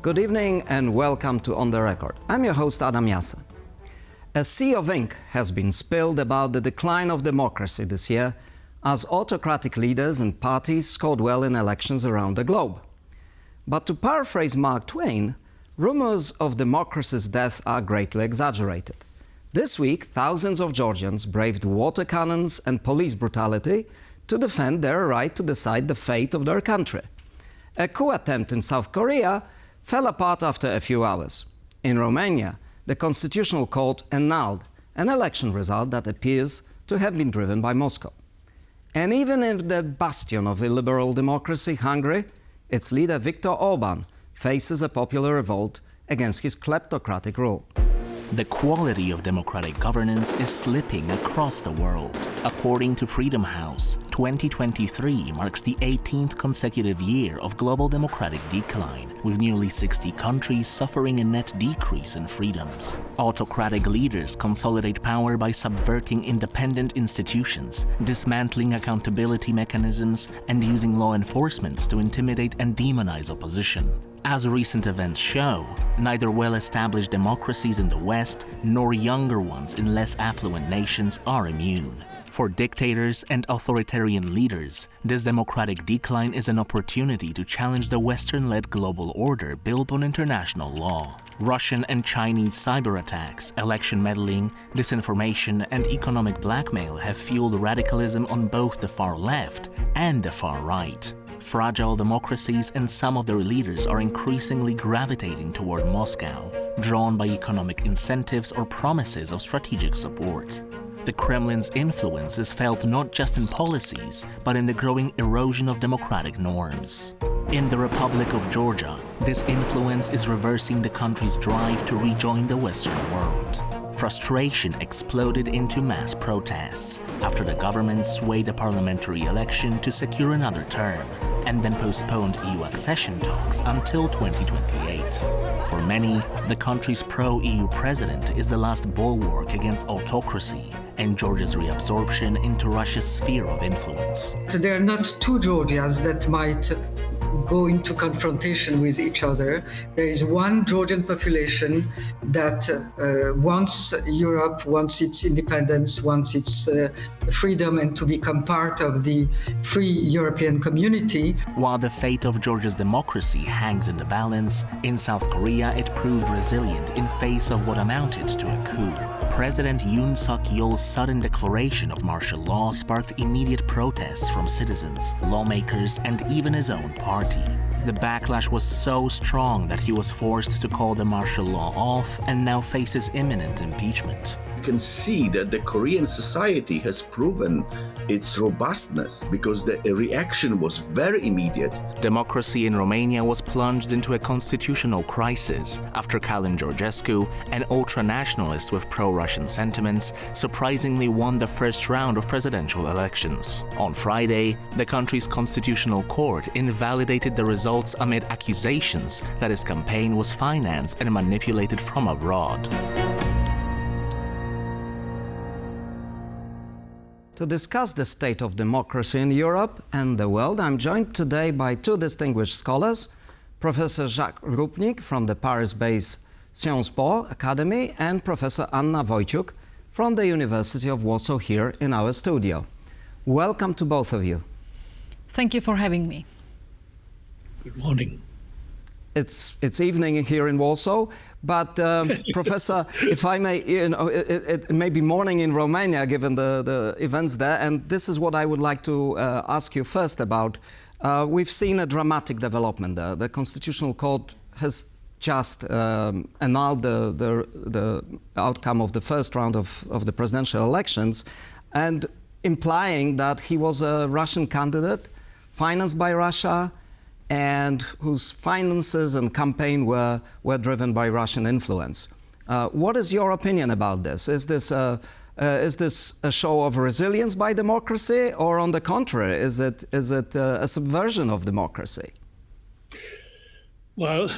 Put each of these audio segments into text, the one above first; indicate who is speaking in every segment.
Speaker 1: Good evening and welcome to On the Record. I'm your host Adam Jasser. A sea of ink has been spilled about the decline of democracy this year as autocratic leaders and parties scored well in elections around the globe. But to paraphrase Mark Twain, rumors of democracy's death are greatly exaggerated. This week, thousands of Georgians braved water cannons and police brutality to defend their right to decide the fate of their country. A coup attempt in South Korea fell apart after a few hours. In Romania, the Constitutional Court annulled an election result that appears to have been driven by Moscow. And even in the bastion of illiberal democracy, Hungary, its leader Viktor Orbán faces a popular revolt against his kleptocratic rule.
Speaker 2: The quality of democratic governance is slipping across the world. According to Freedom House, 2023 marks the 18th consecutive year of global democratic decline, with nearly 60 countries suffering a net decrease in freedoms. Autocratic leaders consolidate power by subverting independent institutions, dismantling accountability mechanisms, and using law enforcement to intimidate and demonize opposition. As recent events show, neither well-established democracies in the West nor younger ones in less affluent nations are immune. For dictators and authoritarian leaders, this democratic decline is an opportunity to challenge the Western-led global order built on international law. Russian and Chinese cyber attacks, election meddling, disinformation, and economic blackmail have fueled radicalism on both the far left and the far right. Fragile democracies and some of their leaders are increasingly gravitating toward Moscow, drawn by economic incentives or promises of strategic support. The Kremlin's influence is felt not just in policies, but in the growing erosion of democratic norms. In the Republic of Georgia, this influence is reversing the country's drive to rejoin the Western world. Frustration exploded into mass protests after the government swayed a parliamentary election to secure another term and then postponed EU accession talks until 2028. For many, the country's pro-EU president is the last bulwark against autocracy and Georgia's reabsorption into Russia's sphere of influence.
Speaker 3: There are not two Georgias that might go into confrontation with each other. There is one Georgian population that wants Europe, wants its independence, wants its freedom and to become part of the free European community.
Speaker 2: While the fate of Georgia's democracy hangs in the balance, in South Korea it proved resilient in face of what amounted to a coup. President Yoon Suk-yeol's sudden declaration of martial law sparked immediate protests from citizens, lawmakers, and even his own party. The backlash was so strong that he was forced to call the martial law off and now faces imminent impeachment.
Speaker 4: You can see that the Korean society has proven its robustness because the reaction was very immediate.
Speaker 2: Democracy in Romania was plunged into a constitutional crisis after Călin Georgescu, an ultranationalist with pro-Russian sentiments, surprisingly won the first round of presidential elections. On Friday, the country's constitutional court invalidated the results amid accusations that his campaign was financed and manipulated from abroad.
Speaker 1: To discuss the state of democracy in Europe and the world, I'm joined today by two distinguished scholars, Professor Jaques Rupnik from the Paris-based Sciences Po Academy and Professor Anna Wojciuk from the University of Warsaw here in our studio. Welcome to both of you.
Speaker 5: Thank you for having me.
Speaker 6: Good morning.
Speaker 1: It's evening here in Warsaw, but Professor, if I may, it may be morning in Romania given the events there, and this is what I would like to ask you first about. We've seen a dramatic development there. The Constitutional Court has just annulled the outcome of the first round of the presidential elections, and implying that he was a Russian candidate, financed by Russia, and whose finances and campaign were driven by Russian influence. What is your opinion about this? Is this a show of resilience by democracy, or on the contrary, is it a subversion of democracy?
Speaker 6: Well,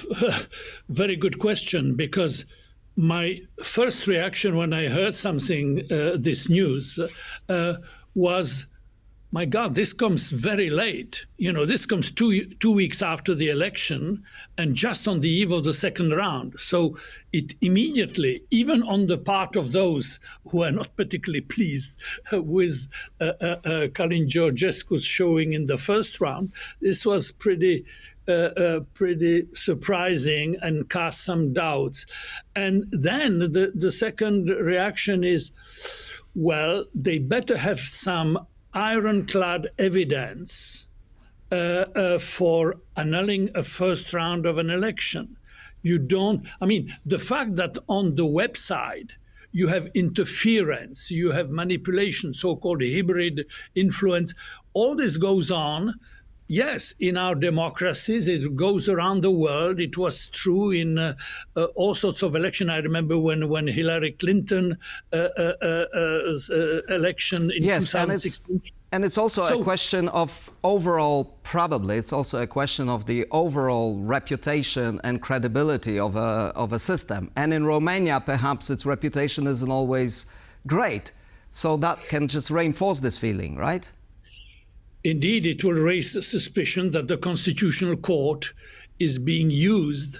Speaker 6: very good question, because my first reaction when I heard this news, was My God, this comes very late. This comes two weeks after the election and just on the eve of the second round. So it immediately, even on the part of those who are not particularly pleased with Călin Georgescu's showing in the first round, this was pretty surprising and cast some doubts. And then the second reaction is, well, they better have some ironclad evidence for annulling a first round of an election. The fact that on the website you have interference, you have manipulation, so-called hybrid influence, all this goes on. Yes, in our democracies, it goes around the world. It was true in all sorts of elections. I remember when Hillary Clinton election in 2016.
Speaker 1: And it's also a question of overall, probably, it's also a question of the overall reputation and credibility of a system. And in Romania, perhaps its reputation isn't always great. So that can just reinforce this feeling, right?
Speaker 6: Indeed, it will raise the suspicion that the Constitutional Court is being used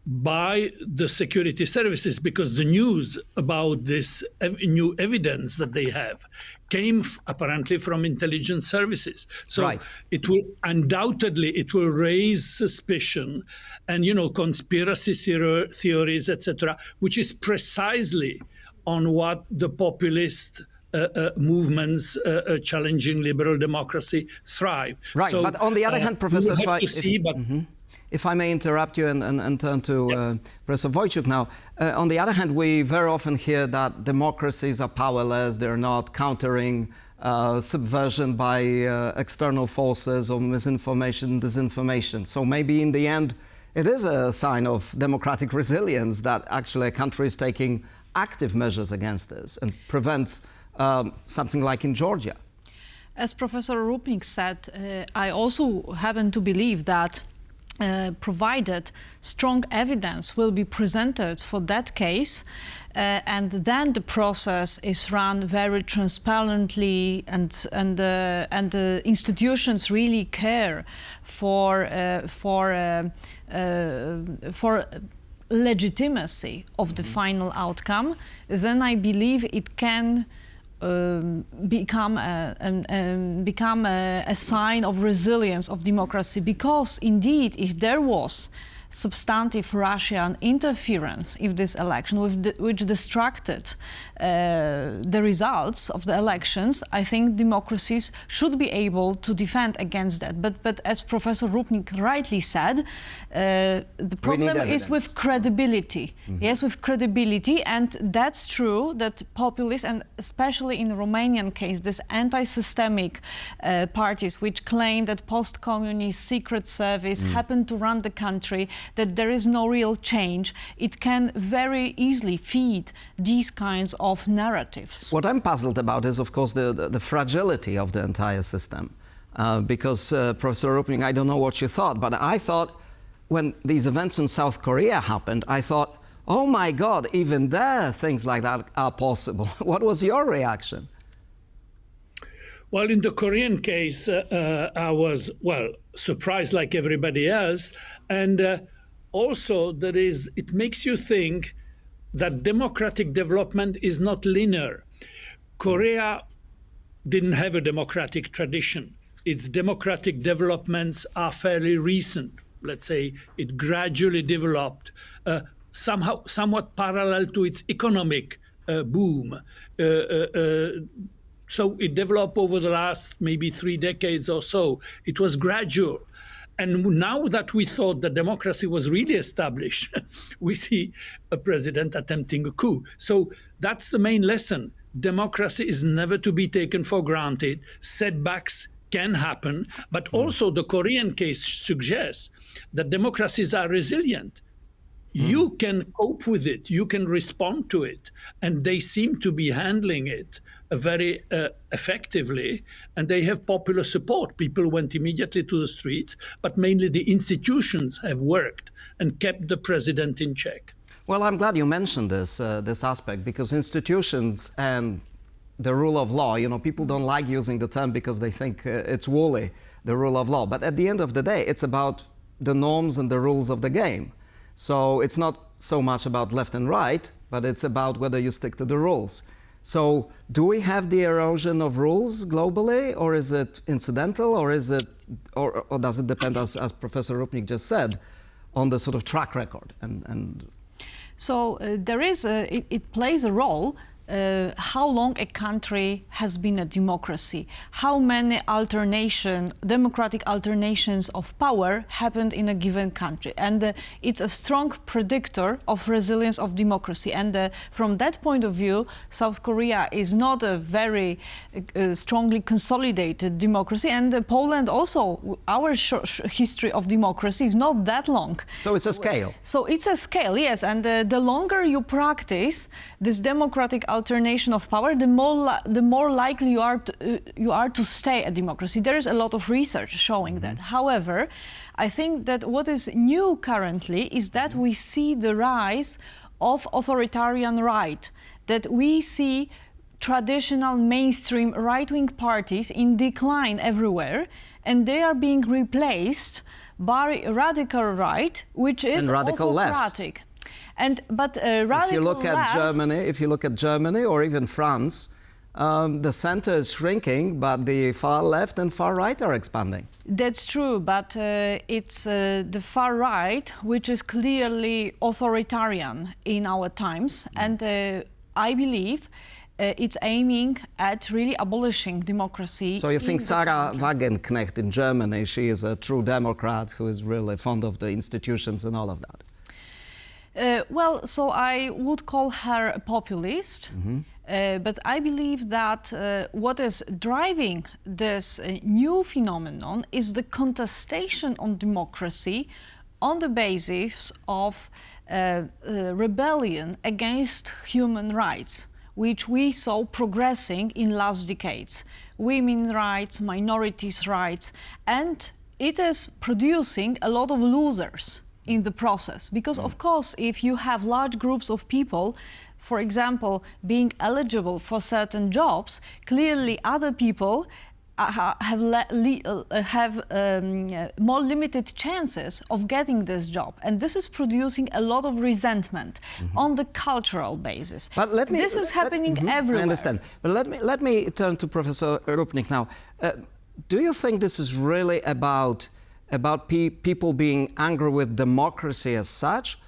Speaker 6: by the security services, because the news about this new evidence that they have came apparently from intelligence services. So it will undoubtedly, it will raise suspicion and, conspiracy theories, etc., which is precisely on what the populist movements challenging liberal democracy thrive.
Speaker 1: Right, so, but on the other hand, Professor, if I may interrupt you and turn to Professor Wojciuk now. On the other hand, we very often hear that democracies are powerless, they're not countering subversion by external forces or misinformation, disinformation. So maybe in the end, it is a sign of democratic resilience that actually a country is taking active measures against this and prevents something like in Georgia.
Speaker 5: As Professor Rupnik said, I also happen to believe that provided strong evidence will be presented for that case, and then the process is run very transparently, and the institutions really care for legitimacy of the final outcome, then I believe it can become a sign of resilience of democracy, because indeed, if there was substantive Russian interference in this election, which distracted the results of the elections, I think democracies should be able to defend against that. But as Professor Rupnik rightly said, the problem is with credibility. Mm-hmm. Yes, with credibility, and that's true that populists, and especially in the Romanian case, this anti-systemic parties which claim that post-communist secret service happened to run the country, that there is no real change, it can very easily feed these kinds of narratives.
Speaker 1: What I'm puzzled about is, of course, the fragility of the entire system. Because, Professor Rupnik, I don't know what you thought, but I thought when these events in South Korea happened, I thought, oh my God, even there things like that are possible. What was your reaction?
Speaker 6: Well, in the Korean case, I was, surprised like everybody else. And also, it makes you think that democratic development is not linear. Korea didn't have a democratic tradition. Its democratic developments are fairly recent. Let's say it gradually developed, somewhat parallel to its economic boom. So it developed over the last maybe 3 decades or so. It was gradual. And now that we thought that democracy was really established, we see a president attempting a coup. So that's the main lesson. Democracy is never to be taken for granted. Setbacks can happen, but also the Korean case suggests that democracies are resilient. You can cope with it, you can respond to it, and they seem to be handling it very effectively, and they have popular support. People went immediately to the streets, but mainly the institutions have worked and kept the president in check.
Speaker 1: Well, I'm glad you mentioned this aspect, because institutions and the rule of law. You know, people don't like using the term because they think it's woolly, the rule of law. But at the end of the day, it's about the norms and the rules of the game. So it's not so much about left and right, but it's about whether you stick to the rules. So do we have the erosion of rules globally, or is it incidental, or is it, or does it depend, as Professor Rupnik just said, on the sort of track record?
Speaker 5: So there is it plays a role. How long a country has been a democracy, how many democratic alternations of power happened in a given country. And it's a strong predictor of resilience of democracy. And from that point of view, South Korea is not a very strongly consolidated democracy. And Poland also, our history of democracy is not that long.
Speaker 1: So it's a scale.
Speaker 5: So it's a scale, yes. And the longer you practice this democratic alternation of power, the more likely you are to stay a democracy. There is a lot of research showing that. However, I think that what is new currently is that we see the rise of authoritarian right, that we see traditional mainstream right-wing parties in decline everywhere, and they are being replaced by radical right, which is
Speaker 1: radical
Speaker 5: autocratic.
Speaker 1: Left.
Speaker 5: But radical
Speaker 1: if you look
Speaker 5: left,
Speaker 1: at Germany or even France, the center is shrinking, but the far left and far right are expanding.
Speaker 5: That's true, but it's the far right which is clearly authoritarian in our times, and I believe it's aiming at really abolishing democracy.
Speaker 1: So you think Sarah Wagenknecht in Germany, she is a true Democrat who is really fond of the institutions and all of that?
Speaker 5: Well, so I would call her a populist, but I believe that what is driving this new phenomenon is the contestation on democracy on the basis of rebellion against human rights, which we saw progressing in last decades. Women's rights, minorities' rights, and it is producing a lot of losers in the process. Because of course, if you have large groups of people, for example, being eligible for certain jobs, clearly other people have more limited chances of getting this job. And this is producing a lot of resentment on the cultural basis.
Speaker 1: But
Speaker 5: this is happening everywhere.
Speaker 1: I understand. But let me turn to Professor Rupnik now. Do you think this is really about people being angry with democracy as such,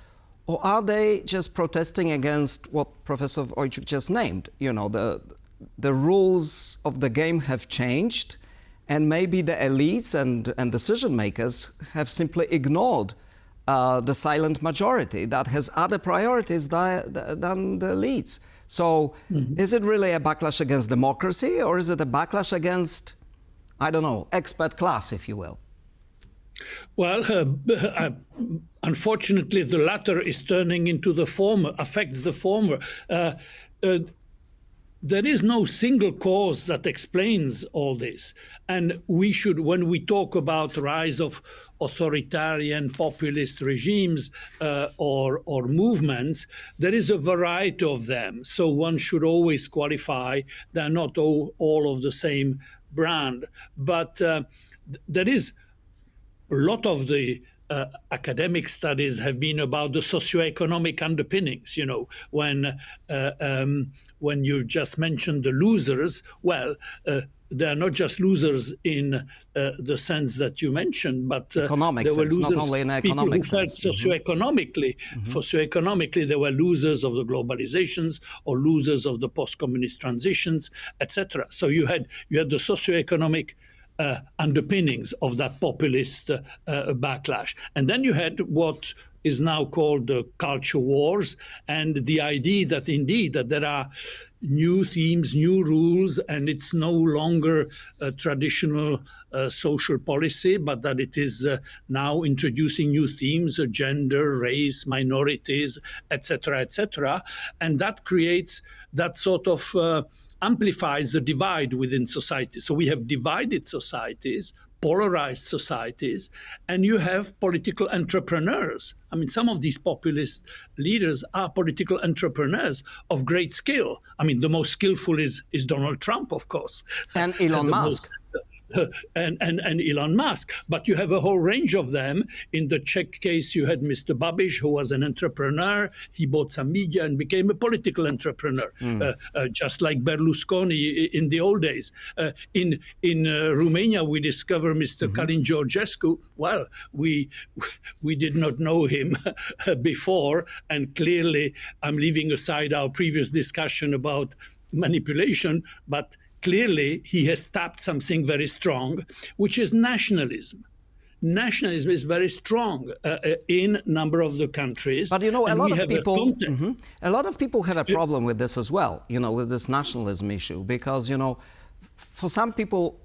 Speaker 1: or are they just protesting against what Professor Wojciuk just named? You know, the rules of the game have changed, and maybe the elites and decision makers have simply ignored the silent majority that has other priorities than the elites. So is it really a backlash against democracy, or is it a backlash against, I don't know, expert class, if you will?
Speaker 6: Well, unfortunately, the latter is turning into the former, affects the former. There is no single cause that explains all this. And we should, when we talk about the rise of authoritarian populist regimes or movements, there is a variety of them. So one should always qualify they're not all of the same brand. But there is a lot of the academic studies have been about the socioeconomic underpinnings. You know, when you just mentioned the losers, well, they are not just losers in the sense that you mentioned, but
Speaker 1: economic
Speaker 6: there were
Speaker 1: sense,
Speaker 6: losers,
Speaker 1: not only in
Speaker 6: people
Speaker 1: economic
Speaker 6: who felt
Speaker 1: sense.
Speaker 6: socioeconomically. Socioeconomically, they were losers of the globalizations or losers of the post-communist transitions, etc. So you had the socioeconomic underpinnings of that populist backlash. And then you had what is now called the culture wars, and the idea that indeed that there are new themes, new rules, and it's no longer a traditional social policy, but that it is now introducing new themes, gender, race, minorities, etc., etc. And that creates that sort of amplifies the divide within society. So we have divided societies, polarized societies, and you have political entrepreneurs. I mean, some of these populist leaders are political entrepreneurs of great skill. I mean, the most skillful is Donald Trump, of course.
Speaker 1: And Elon Musk.
Speaker 6: And Elon Musk. But you have a whole range of them. In the Czech case, you had Mr. Babiš, who was an entrepreneur. He bought some media and became a political entrepreneur, just like Berlusconi in the old days. In Romania, we discover Mr. Călin Georgescu. Well, we did not know him before, and clearly, I'm leaving aside our previous discussion about manipulation, but clearly, he has tapped something very strong, which is nationalism. Nationalism is very strong in a number of the countries.
Speaker 1: But a lot of people have a problem with this as well, with this nationalism issue, because, for some people,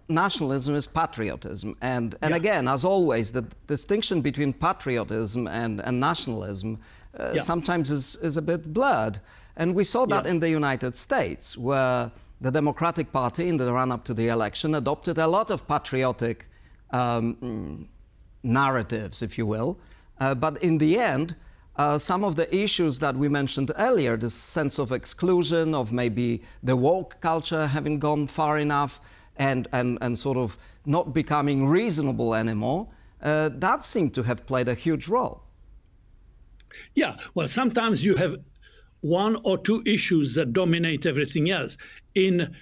Speaker 1: nationalism is patriotism. And again, as always, the distinction between patriotism and nationalism sometimes is a bit blurred. And we saw that in the United States, where the Democratic Party, in the run-up to the election, adopted a lot of patriotic narratives, if you will. But in the end, some of the issues that we mentioned earlier, this sense of exclusion, of maybe the woke culture having gone far enough and sort of not becoming reasonable anymore, that seemed to have played a huge role.
Speaker 6: Yeah, well, sometimes you have one or two issues that dominate everything else. In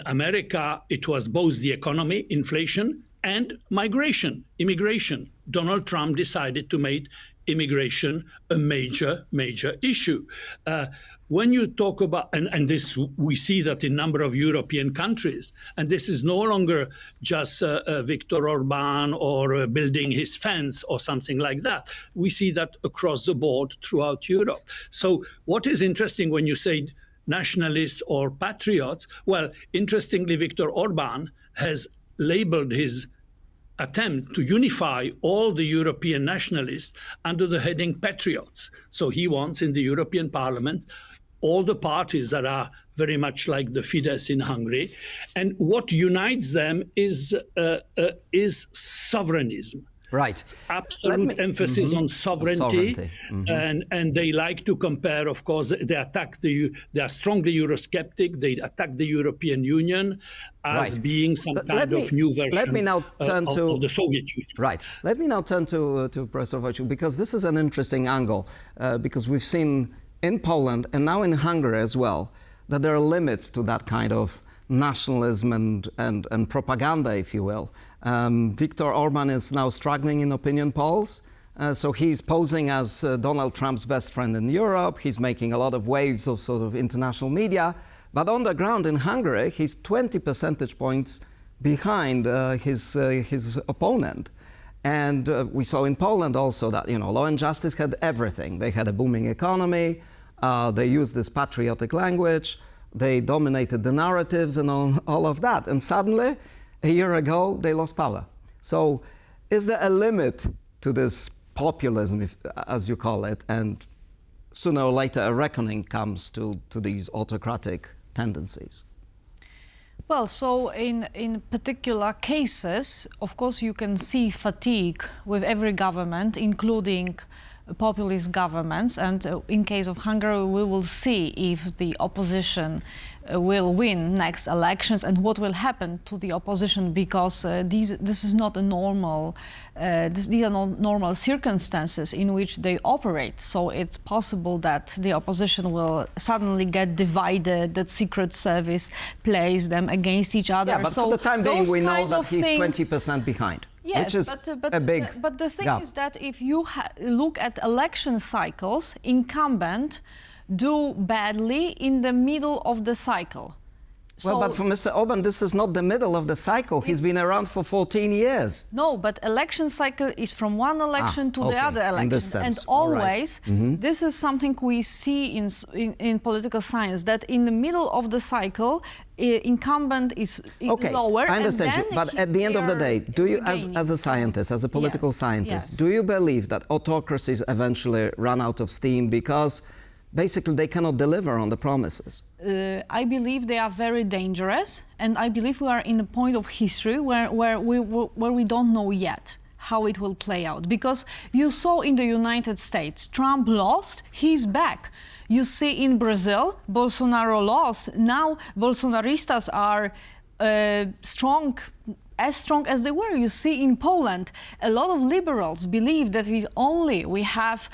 Speaker 6: America, it was both the economy, inflation, and immigration. Donald Trump decided to make immigration a major issue. When you talk about, and this, we see that in a number of European countries, and this is no longer just Viktor Orbán or building his fence or something like that. We see that across the board throughout Europe. So what is interesting when you say nationalists or patriots, well, interestingly, Viktor Orbán has labeled his attempt to unify all the European nationalists under the heading patriots. So he wants in the European Parliament all the parties that are very much like the Fidesz in Hungary. And what unites them is sovereignism.
Speaker 1: Right.
Speaker 6: Absolute emphasis on sovereignty. And they like to compare, of course, they are strongly Eurosceptic, they attack the European Union as being some kind of new version of the Soviet Union.
Speaker 1: Right. Let me now turn to Professor Wojciuk, because this is an interesting angle, because we've seen in Poland and now in Hungary as well, that there are limits to that kind of nationalism and propaganda, if you will. Viktor Orbán is now struggling in opinion polls. So he's posing as Donald Trump's best friend in Europe. He's making a lot of waves of sort of international media. But on the ground in Hungary, he's 20 percentage points behind his opponent. And we saw in Poland also that, Law and Justice had everything. They had a booming economy. They used this patriotic language. They dominated the narratives and all of that. And suddenly, a year ago, they lost power. So is there a limit to this populism, as you call it, and sooner or later a reckoning comes to these autocratic tendencies?
Speaker 5: Well, so in particular cases, of course, you can see fatigue with every government, including populist governments. And in case of Hungary, we will see if the opposition will win next elections and what will happen to the opposition, because this is not a normal, these are not normal circumstances in which they operate. So it's possible that the opposition will suddenly get divided, that Secret Service plays them against each other.
Speaker 1: Yeah, but
Speaker 5: so
Speaker 1: for the time being, we know that he's 20% behind.
Speaker 5: Yes,
Speaker 1: which is a big
Speaker 5: but the thing
Speaker 1: gap.
Speaker 5: is that if you look at election cycles, incumbent do badly in the middle of the cycle.
Speaker 1: Well, but for Mr. Orbán, this is not the middle of the cycle. He's been around for 14 years.
Speaker 5: No, but election cycle is from one election to the other election.
Speaker 1: In this sense.
Speaker 5: And always, this is something we see in political science, that in the middle of the cycle, incumbent is lower.
Speaker 1: I understand you, but at the end of the day, do you, as a scientist, as a political scientist, do you believe that autocracies eventually run out of steam because basically they cannot deliver on the promises?
Speaker 5: I believe they are very dangerous, and I believe we are in a point of history where we don't know yet how it will play out. Because you saw in the United States, Trump lost, he's back. You see in Brazil, Bolsonaro lost. Now Bolsonaristas are as strong as they were. You see in Poland, a lot of liberals believe that we have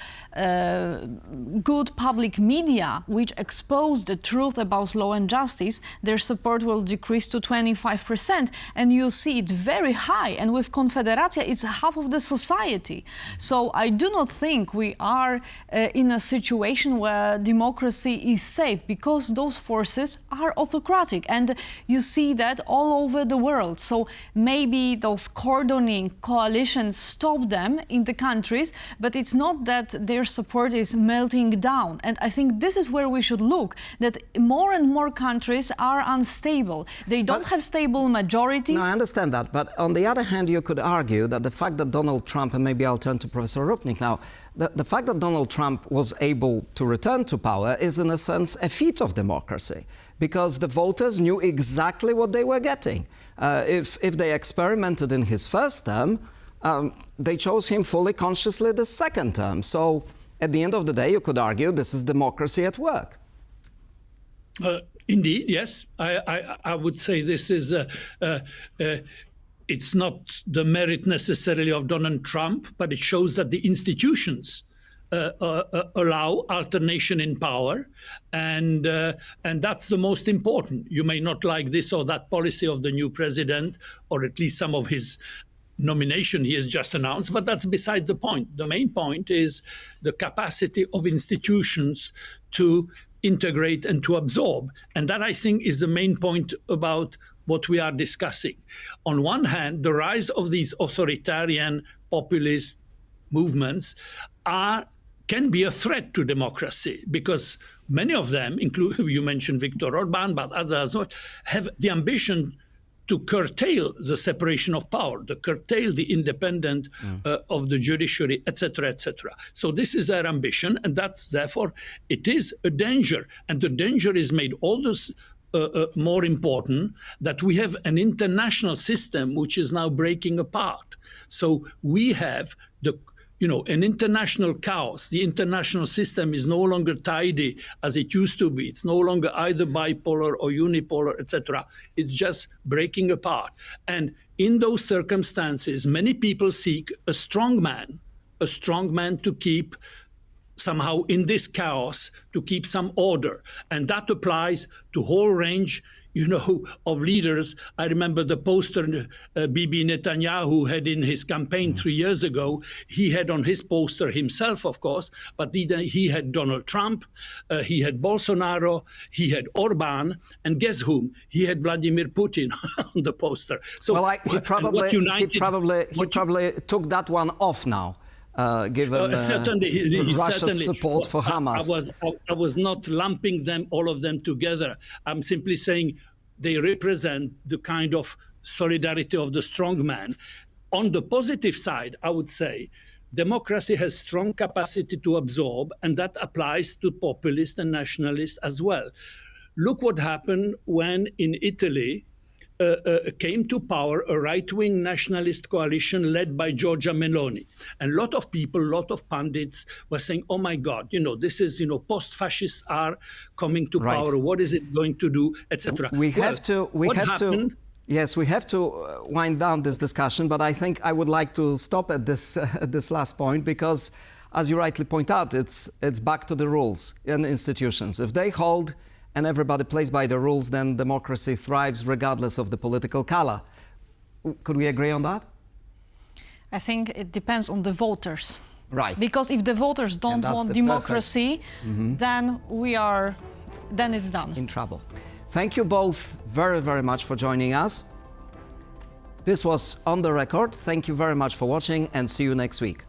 Speaker 5: good public media which expose the truth about law and justice, their support will decrease to 25%, and you see it very high. And with Confederacja, it's half of the society. So I do not think we are in a situation where democracy is safe, because those forces are autocratic, and you see that all over the world. So maybe those cordoning coalitions stop them in the countries, but it's not that their support is melting down. And I think this is where we should look, that more and more countries are unstable. They don't have stable majorities.
Speaker 1: No, I understand that. But on the other hand, you could argue that the fact that Donald Trump, and maybe I'll turn to Professor Rupnik now, the fact that Donald Trump was able to return to power is in a sense a feat of democracy, because the voters knew exactly what they were getting. If they experimented in his first term, they chose him fully consciously the second term. So at the end of the day, you could argue this is democracy at work.
Speaker 6: Indeed, yes. I would say this is, it's not the merit necessarily of Donald Trump, but it shows that the institutions allow alternation in power, and that's the most important. You may not like this or that policy of the new president, or at least some of his nomination he has just announced, but that's beside the point. The main point is the capacity of institutions to integrate and to absorb. And that, I think, is the main point about what we are discussing. On one hand, the rise of these authoritarian populist movements can be a threat to democracy, because many of them, including, you mentioned Viktor Orbán, but others, have the ambition to curtail the separation of power, to curtail the independence of the judiciary, etc., etc. So this is their ambition, and that's therefore, it is a danger. And the danger is made all this more important, that we have an international system which is now breaking apart. So we have an international chaos. The international system is no longer tidy as it used to be. It's no longer either bipolar or unipolar, etc. It's just breaking apart. And in those circumstances, many people seek a strong man to keep somehow in this chaos, to keep some order. And that applies to whole range of leaders. I remember the poster Bibi Netanyahu had in his campaign 3 years ago. He had on his poster himself, of course, but he had Donald Trump, he had Bolsonaro, he had Orbán, and guess whom? He had Vladimir Putin on the poster. So
Speaker 1: he probably took that one off now. Given Russia's support for Hamas.
Speaker 6: I was not lumping all of them together. I'm simply saying they represent the kind of solidarity of the strong man. On the positive side, I would say democracy has strong capacity to absorb, and that applies to populists and nationalists as well. Look what happened when in Italy came to power a right-wing nationalist coalition led by Giorgia Meloni. And a lot of people, a lot of pundits were saying, oh my God, this is, post-fascists are coming to power. What is it going to do, etc.
Speaker 1: We have to wind down this discussion, but I think I would like to stop at this last point, because as you rightly point out, it's back to the rules and institutions. If they hold and everybody plays by the rules, then democracy thrives regardless of the political color. Could we agree on that?
Speaker 5: I think it depends on the voters.
Speaker 1: Right.
Speaker 5: Because if the voters don't want democracy, then it's done.
Speaker 1: In trouble. Thank you both very, very much for joining us. This was On the Record. Thank you very much for watching, and see you next week.